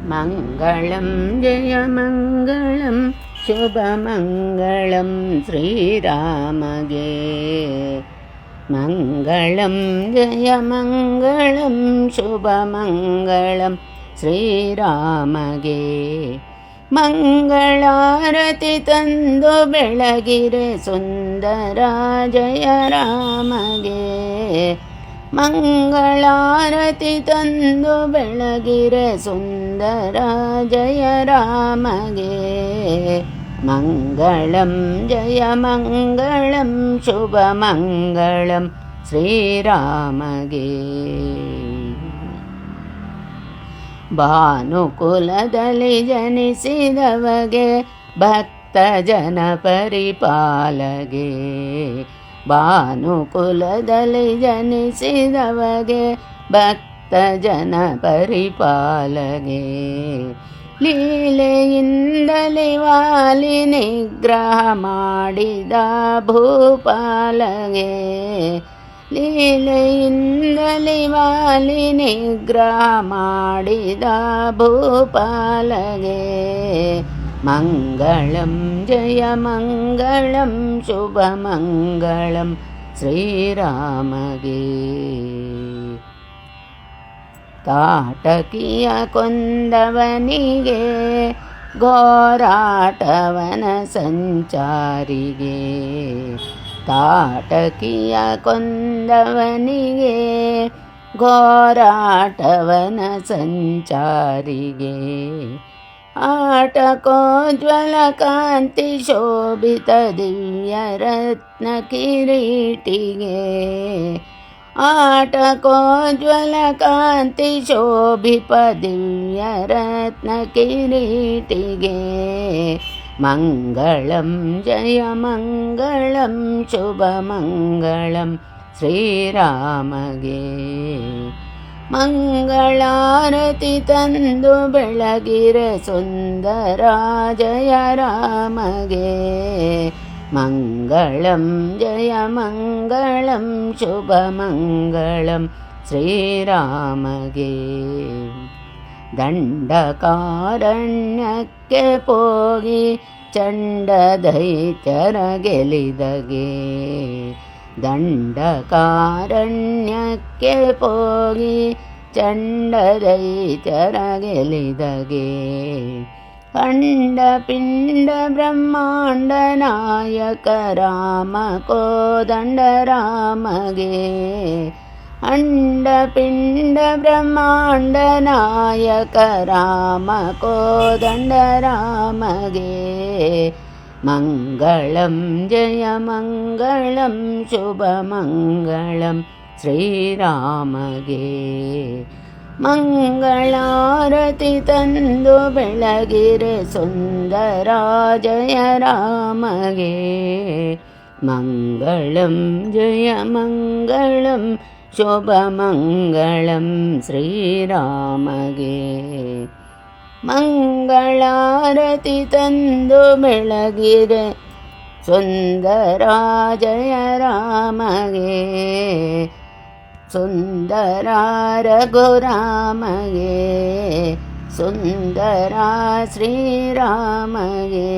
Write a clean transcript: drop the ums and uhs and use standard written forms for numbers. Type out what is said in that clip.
मङ्गलं जयमङ्गलं शुभमङ्गलं श्रीरामगे मङ्गलं जयमङ्गलं शुभमङ्गलं श्रीरामगे ಮಂಗಳಾರತಿ ತಂದು ಬೆಳಗಿರೆ ಸುಂದರ ಜಯ ರಾಮಗೆ ಮಂಗಳಾರತಿ ತಂದು ಬೆಳಗಿರೆ ಸುಂದರ ಜಯ ರಾಮಗೆ ಮಂಗಳಂ ಜಯ ಮಂಗಳಂ ಶುಭ ಮಂಗಳಂ ಶ್ರೀರಾಮಗೆ ಭಾನುಕುಲದಲ್ಲಿ ಜನಿಸಿದವಗೆ ಭಕ್ತ ಜನ ಪರಿಪಾಲಗೆ ಭಾನುಕುಲದಲ್ಲಿ ಜನಿಸಿದವಗೆ ಭಕ್ತ ಜನ ಪರಿಪಾಲಗೆ ಲೀಲೆಯಿಂದಲೇ ವಾಲಿ ನಿಗ್ರಹ ಮಾಡಿದ ಭೂಪಾಲಗೆ ಲೀಲೆಯಿಂದಲೇ ವಾಲಿ ನಿಗ್ರಹ ಮಾಡಿದ ಭೂಪಾಲಗೆ ಮಂಗಳಂ ಜಯ ಮಂಗಳಂ ಶುಭ ಮಂಗಳಂ ಶ್ರೀರಾಮಗೆ ಕಾಟಕಿಯ ಕೊಂದವನಿಗೆ ಘೋರಾಟವನ ಸಂಚಾರಿಗೆ ಕಾಟಕಿಯ ಕೊಂದವನಿಗೆ ಘೋರಾಟವನ ಸಂಚಾರಿಗೆ ಆಟಕೋಜ್ವಲ ಕಾಂತಿ ಶೋಭಿತ ದಿವ್ಯ ರತ್ನ ಕಿರೀಟಿಗೆ ಆಟಕೋಜ್ವಲ ಕಾಂತಿ ಶೋಭಿಪ ದಿವ್ಯ ರತ್ನ ಕಿರೀಟಿಗೆ ಮಂಗಳಂ ಜಯ ಮಂಗಳಂ ಶುಭ ಮಂಗಳಂ ಶ್ರೀರಾಮಗೆ ಮಂಗಳಾರತಿ ತಂದು ಬೆಳಗಿರೆ ಸುಂದರ ಜಯ ರಾಮಗೆ ಮಂಗಳಂ ಜಯ ಮಂಗಳಂ ಶುಭ ಮಂಗಳಂ ಶ್ರೀರಾಮಗೆ ದಂಡಕಾರಣ್ಯಕ್ಕೆ ಹೋಗಿ ಚಂಡ ದೈತ್ಯರ ಗೆಲಿದಗೆ ದಂಡಕಾರಣ್ಯಕ್ಕೆ ಹೋಗಿ ಚಂಡ ದೈತ್ಯರ ಗೆಲಿದಗೆ ಅಂಡ ಪಿಂಡ ಬ್ರಹ್ಮಾಂಡ ನಾಯಕ ರಾಮ ಕೋದಂಡ ರಾಮಗೆ ಅಂಡ ಪಿಂಡ ಬ್ರಹ್ಮಾಂಡ ನಾಯಕ ರಾಮ ಕೋದಂಡ ರಾಮಗೆ ಮಂಗಳಂ ಜಯ ಮಂಗಳಂ ಶುಭ ಮಂಗಳಂ ಶ್ರೀರಾಮಗೆ ಮಂಗಳಾರತಿ ತಂದು ಬೆಳಗಿರೆ ಸುಂದರ ಜಯ ರಾಮಗೆ ಮಂಗಳಂ ಜಯ ಮಂಗಳಂ ಶುಭ ಮಂಗಳಂ ಶ್ರೀರಾಮಗೆ ಮಂಗಳಾರತಿ ತಂದು ಬೆಳಗಿರೆ ಸುಂದರ ಜಯ ರಾಮಗೆ ಸುಂದರ ರಘುರಾಮಗೆ ಸುಂದರ ಶ್ರೀರಾಮಗೆ